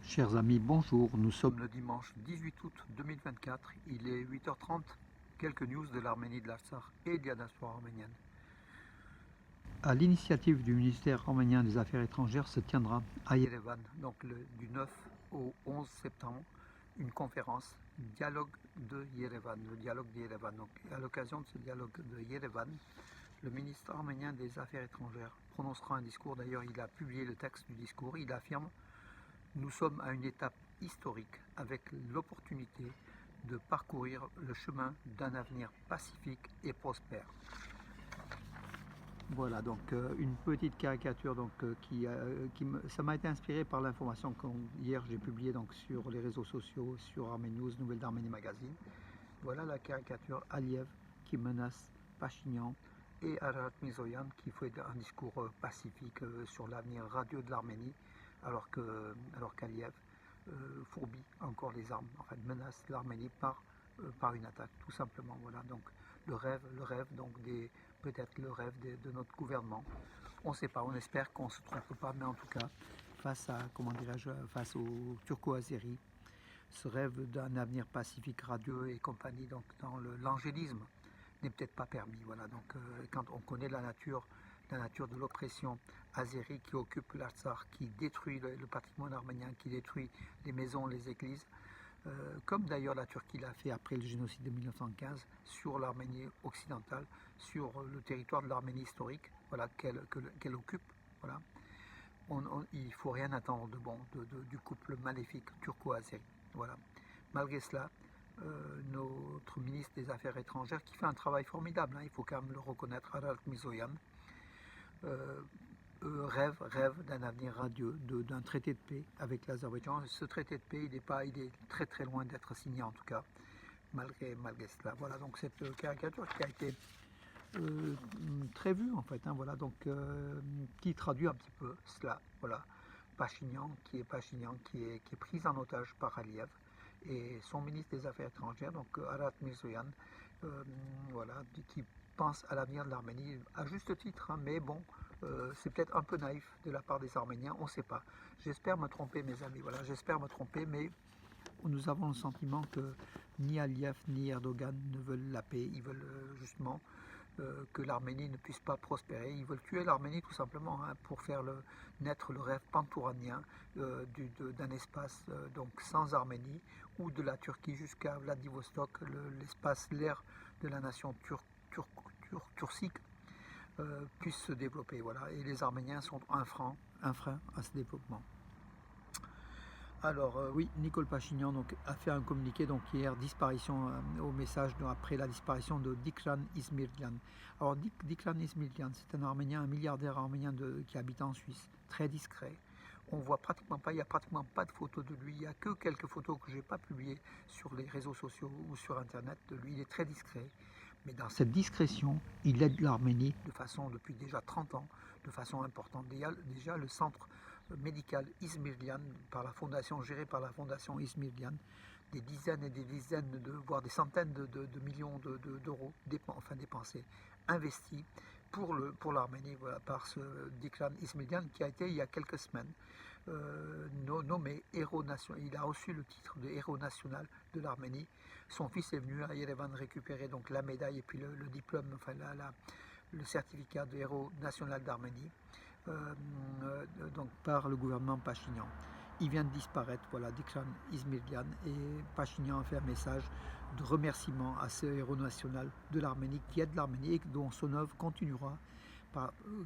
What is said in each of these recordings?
Chers amis, bonjour. Nous sommes le dimanche 18 août 2024. Il est 8h30. Quelques news de l'Arménie, de l'Artsakh et de la diaspora arménienne. À l'initiative du ministère arménien des Affaires étrangères se tiendra à Yerevan, donc du 9 au 11 septembre, une conférence Dialogue de Yerevan, le dialogue de Yerevan. Donc, à l'occasion de ce dialogue de Yerevan, le ministre arménien des Affaires étrangères prononcera un discours. D'ailleurs, il a publié le texte du discours. Il affirme: nous sommes à une étape historique avec l'opportunité de parcourir le chemin d'un avenir pacifique et prospère. Voilà donc une petite caricature donc, ça m'a été inspiré par l'information que hier j'ai publiée donc, sur les réseaux sociaux, sur Arménie News, Nouvelles d'Arménie Magazine. Voilà la caricature Aliyev qui menace Pachinian et Arat Mizoyan qui fait un discours pacifique sur l'avenir radieux de l'Arménie alors qu'Aliyev fourbit encore les armes, en fait menace l'Arménie par une attaque tout simplement. Voilà donc le rêve donc peut-être le rêve de notre gouvernement. On ne sait pas, on espère qu'on ne se trompe pas, mais en tout cas face à, comment dirais-je, face aux turco-azéris, ce rêve d'un avenir pacifique, radieux et compagnie, donc dans l'angélisme, n'est peut-être pas permis. Voilà, donc quand on connaît la nature de l'oppression azérie qui occupe l'Artsakh, qui détruit le patrimoine arménien, qui détruit les maisons, les églises, comme d'ailleurs la Turquie l'a fait après le génocide de 1915 sur l'Arménie occidentale, sur le territoire de l'Arménie historique, voilà, qu'elle occupe. Voilà. Il ne faut rien attendre de bon du couple maléfique turco-azéri. Voilà. Malgré cela, notre ministre des Affaires étrangères, qui fait un travail formidable, hein, il faut quand même le reconnaître, Arat Mizoyan, rêve d'un avenir radieux, d'un traité de paix avec l'Azerbaïdjan. Ce traité de paix, il est très très loin d'être signé en tout cas, malgré cela. Voilà donc cette caricature qui a été très vue en fait, hein, voilà, donc, qui traduit un petit peu cela. Voilà. Pachinian qui est pris en otage par Aliyev et son ministre des Affaires étrangères, donc Arat Mirzoyan, voilà, qui pense à l'avenir de l'Arménie, à juste titre, hein, mais bon, c'est peut-être un peu naïf de la part des Arméniens, on ne sait pas. J'espère me tromper, mes amis, voilà, j'espère me tromper, mais nous avons le sentiment que ni Aliyev ni Erdogan ne veulent la paix, ils veulent justement que l'Arménie ne puisse pas prospérer. Ils veulent tuer l'Arménie tout simplement, hein, pour faire naître le rêve pantouranien d'un espace donc sans Arménie, ou de la Turquie jusqu'à Vladivostok, l'espace, l'air de la nation turcique puisse se développer. Voilà. Et les Arméniens sont un frein à ce développement. Alors oui, Nicole Pachinian donc, a fait un communiqué donc hier, disparition au message après la disparition de Dikran Ismirlian. Alors Dikran Ismirlian, c'est un Arménien, un milliardaire arménien qui habite en Suisse, très discret. On voit pratiquement pas, il n'y a pratiquement pas de photos de lui, il n'y a que quelques photos que je n'ai pas publiées sur les réseaux sociaux ou sur internet de lui, il est très discret. Mais dans cette discrétion, il aide l'Arménie depuis déjà 30 ans, de façon importante. Déjà le centre médical Ismirlian, géré par la fondation Ismirlian, des dizaines et des dizaines, voire des centaines de millions d'euros dépensés, investis pour l'Arménie, voilà, par ce Dikran Ismirlian qui a été il y a quelques semaines nommé héros national. Il a reçu le titre de héros national de l'Arménie. Son fils est venu à Yerevan récupérer donc la médaille et puis le diplôme, enfin le certificat de héros national d'Arménie, donc par le gouvernement Pachinian. Il vient de disparaître, voilà, Dikran Ismirlian, et Pachinian a fait un message de remerciement à ce héros national de l'Arménie qui aide l'Arménie et dont son œuvre continuera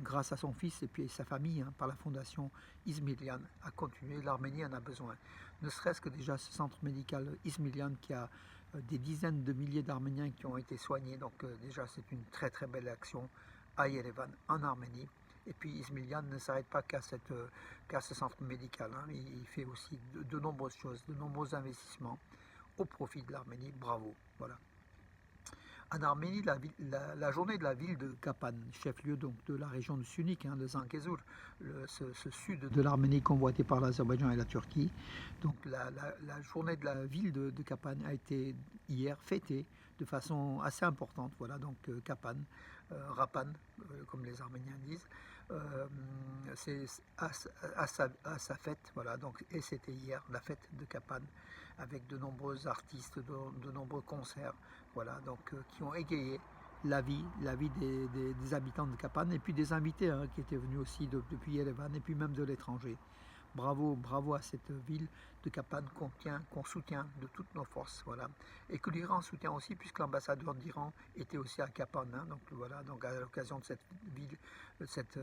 grâce à son fils et puis sa famille, hein, par la fondation Ismirlian à continuer. L'Arménie en a besoin. Ne serait-ce que déjà ce centre médical Ismirlian qui a des dizaines de milliers d'Arméniens qui ont été soignés. Donc déjà c'est une très très belle action à Yerevan en Arménie. Et puis Ismirlian ne s'arrête pas qu'à ce centre médical, hein. Il fait aussi de nombreuses choses, de nombreux investissements au profit de l'Arménie. Bravo. Voilà. En Arménie, la journée de la ville de Kapan, chef-lieu donc de la région de Sunik, hein, de Zangezur, ce sud de l'Arménie convoité par l'Azerbaïdjan et la Turquie. Donc la journée de la ville de Kapan a été hier fêtée de façon assez importante. Voilà, donc Kapan, Rapan, comme les Arméniens disent, c'est à sa fête, voilà, donc, et c'était hier, la fête de Kapan, avec de nombreux artistes, de nombreux concerts, voilà, donc qui ont égayé la vie des habitants de Kapan, et puis des invités hein, qui étaient venus aussi depuis Yerevan, et puis même de l'étranger. Bravo, bravo à cette ville de Kapan qu'on soutient de toutes nos forces, voilà. Et que l'Iran soutient aussi, puisque l'ambassadeur d'Iran était aussi à Kapan, hein, donc voilà, donc à l'occasion de cette ville, cette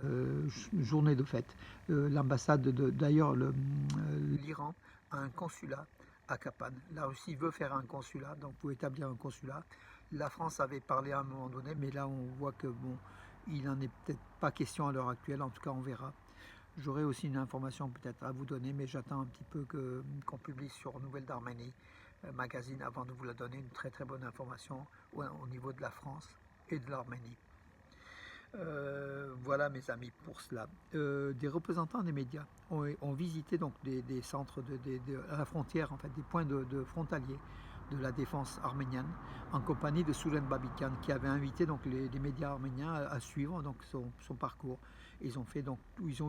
journée de fête. L'ambassade, d'ailleurs, l'Iran a un consulat à Kapan. La Russie veut faire un consulat, donc pour établir un consulat. La France avait parlé à un moment donné, mais là on voit que bon, il n'en est peut-être pas question à l'heure actuelle, en tout cas on verra. J'aurai aussi une information peut-être à vous donner, mais j'attends un petit peu qu'on publie sur Nouvelles d'Arménie magazine avant de vous la donner, une très très bonne information au niveau de la France et de l'Arménie. Voilà mes amis pour cela. Des représentants des médias ont visité donc des centres à la frontière, en fait, des points de frontaliers de la défense arménienne en compagnie de Soulen Babikan qui avait invité donc les médias arméniens à suivre donc son parcours. Ils ont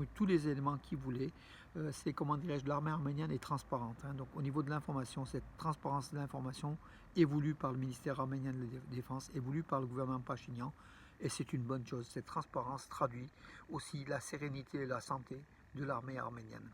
eu tous les éléments qu'ils voulaient. C'est, comment dirais-je, l'armée arménienne est transparente. Hein. Donc au niveau de l'information, cette transparence de l'information est voulue par le ministère arménien de la Défense, est voulue par le gouvernement Pachinian. Et c'est une bonne chose. Cette transparence traduit aussi la sérénité et la santé de l'armée arménienne.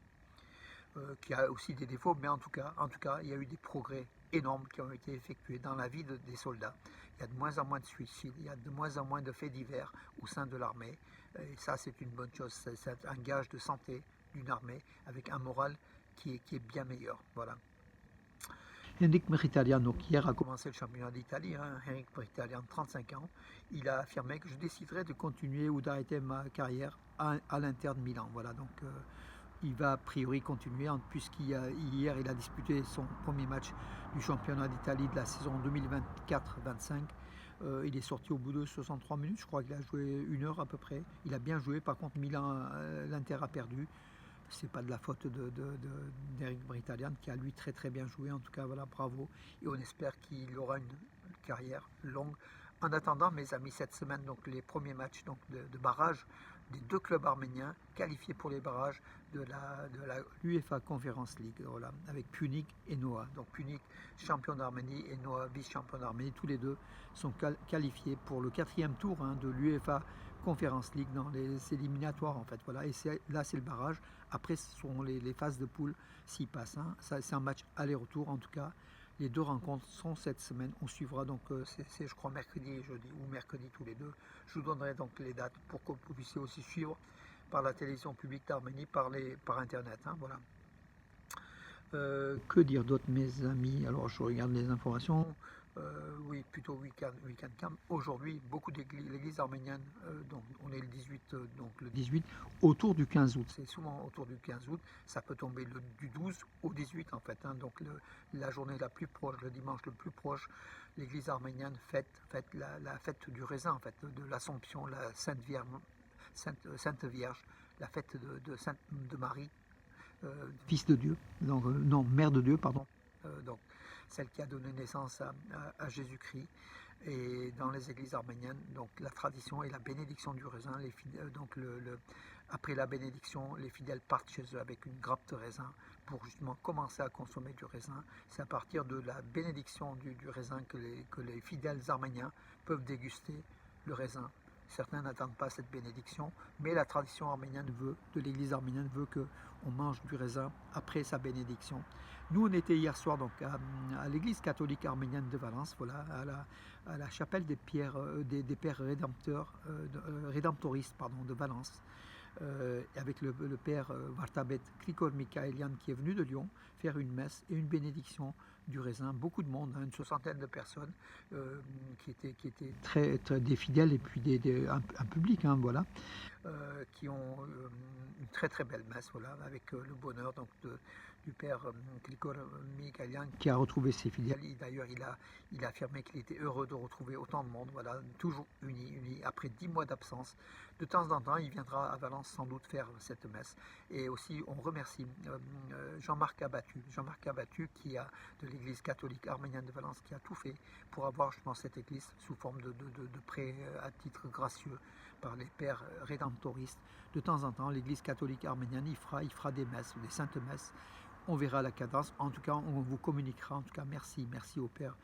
Qui a aussi des défauts, mais en tout cas, il y a eu des progrès énormes qui ont été effectués dans la vie des soldats. Il y a de moins en moins de suicides, il y a de moins en moins de faits divers au sein de l'armée. Et ça, c'est une bonne chose. C'est un gage de santé d'une armée avec un moral qui est bien meilleur. Voilà. Henrik Mkhitaryan, donc hier a commencé le championnat d'Italie. Hein. Henrik Mkhitaryan, 35 ans, il a affirmé que je déciderai de continuer ou d'arrêter ma carrière à l'Inter de Milan. Voilà, donc il va a priori continuer, puisqu'hier il a disputé son premier match du championnat d'Italie de la saison 2024-25. Il est sorti au bout de 63 minutes, je crois qu'il a joué 1 heure à peu près. Il a bien joué, par contre Milan, l'Inter a perdu. C'est pas de la faute d'Henrik Mkhitaryan qui a lui très très bien joué. En tout cas, voilà, bravo. Et on espère qu'il aura une carrière longue. En attendant, mes amis, cette semaine, donc les premiers matchs donc, de barrage des deux clubs arméniens qualifiés pour les barrages de l'UEFA Conference League, voilà, avec Punic et Noah. Donc Punic, champion d'Arménie, et Noah, vice-champion d'Arménie. Tous les deux sont qualifiés pour le 4e tour hein, de l'UEFA Conference League dans les éliminatoires en fait. Voilà. Et là c'est le barrage. Après ce sont les phases de poule s'ils passent. Hein. C'est un match aller-retour en tout cas. Les deux rencontres sont cette semaine. On suivra donc, c'est je crois mercredi et jeudi, ou mercredi tous les deux. Je vous donnerai donc les dates pour que vous puissiez aussi suivre par la télévision publique d'Arménie, par internet. Hein, voilà. Que dire d'autre mes amis? Alors je regarde les informations. Oui, plutôt week-end camp. Aujourd'hui, beaucoup d'églises arméniennes, donc on est le 18, autour du 15 août. C'est souvent autour du 15 août. Ça peut tomber du 12 au 18 en fait. Hein, donc la journée la plus proche, le dimanche le plus proche, l'église arménienne fête la fête du raisin en fait, de l'Assomption, la Sainte Vierge, la fête de Marie, fils de Dieu, donc non, mère de Dieu, pardon. Donc celle qui a donné naissance à Jésus-Christ. Et dans les églises arméniennes, donc la tradition et la bénédiction du raisin. Donc après la bénédiction, les fidèles partent chez eux avec une grappe de raisin pour justement commencer à consommer du raisin. C'est à partir de la bénédiction du raisin que les fidèles arméniens peuvent déguster le raisin. Certains n'attendent pas cette bénédiction, mais la tradition arménienne de l'église arménienne veut qu'on mange du raisin après sa bénédiction. Nous, on était hier soir donc à l'église catholique arménienne de Valence, voilà, à la chapelle des pères rédemptoristes de Valence, avec le père Vartabet Krikor Mikaelian qui est venu de Lyon faire une messe et une bénédiction du raisin. Beaucoup de monde, hein, une 60aine de personnes qui étaient très des fidèles et puis un public, hein, voilà, qui ont une très très belle messe, voilà, avec le bonheur donc du père Krikor Mikaelian qui a retrouvé ses fidèles. D'ailleurs, il a affirmé qu'il était heureux de retrouver autant de monde, voilà, toujours unis après 10 mois d'absence. De temps en temps, il viendra à Valence sans doute faire cette messe. Et aussi, on remercie Jean-Marc Abattu qui a de l'église catholique arménienne de Valence qui a tout fait pour avoir justement cette église sous forme de prêt à titre gracieux par les pères rédemptoristes. De temps en temps, l'église catholique arménienne, il fera des messes, des saintes messes. On verra la cadence. En tout cas, on vous communiquera. En tout cas, merci au père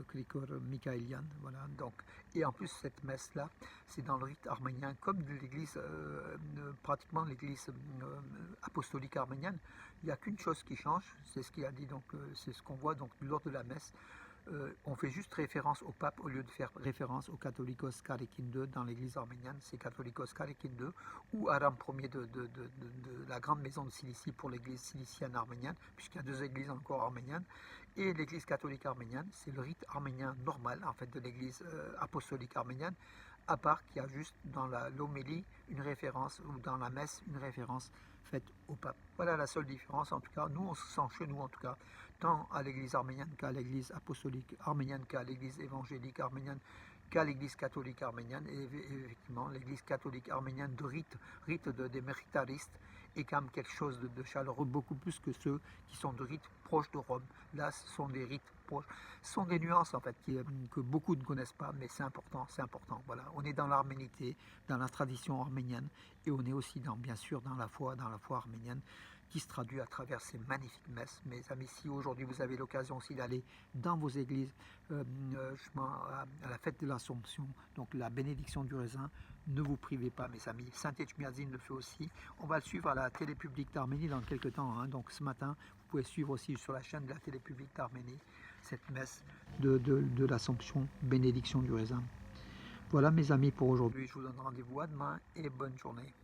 Krikor Mikhailian. Voilà. Donc, et en plus, cette messe-là, c'est dans le rite arménien, comme de l'église, pratiquement l'église apostolique arménienne. Il n'y a qu'une chose qui change, c'est ce qu'il a dit. Donc, c'est ce qu'on voit donc lors de la messe. On fait juste référence au pape au lieu de faire référence au Catholicos Karikin II dans l'église arménienne, c'est Catholicos Karikin II ou Aram Ier de la grande maison de Cilicie pour l'église cilicienne arménienne, puisqu'il y a deux églises encore arméniennes, et l'église catholique arménienne, c'est le rite arménien normal en fait de l'église apostolique arménienne, à part qu'il y a juste dans l'homélie une référence, ou dans la messe une référence faite au pape. Voilà la seule différence, en tout cas, nous on se sent chez nous en tout cas, tant à l'église arménienne qu'à l'église apostolique arménienne, qu'à l'église évangélique arménienne, qu'à l'église catholique arménienne, et effectivement l'église catholique arménienne de rite des méritaristes, est quand même quelque chose de chaleureux, beaucoup plus que ceux qui sont de rites proches de Rome. Là, ce sont des rites proches, ce sont des nuances en fait que beaucoup ne connaissent pas, mais c'est important, voilà. On est dans l'arménité, dans la tradition arménienne, et on est aussi bien sûr dans la foi arménienne, qui se traduit à travers ces magnifiques messes. Mes amis, si aujourd'hui vous avez l'occasion aussi d'aller dans vos églises, à la fête de l'Assomption, donc la bénédiction du raisin, ne vous privez pas, mes amis. Saint-Etchmiadzin le fait aussi. On va le suivre à la télé publique d'Arménie dans quelques temps, hein. Donc ce matin, vous pouvez suivre aussi sur la chaîne de la télé publique d'Arménie cette messe de l'Assomption, bénédiction du raisin. Voilà mes amis pour aujourd'hui. Je vous donne rendez-vous à demain et bonne journée.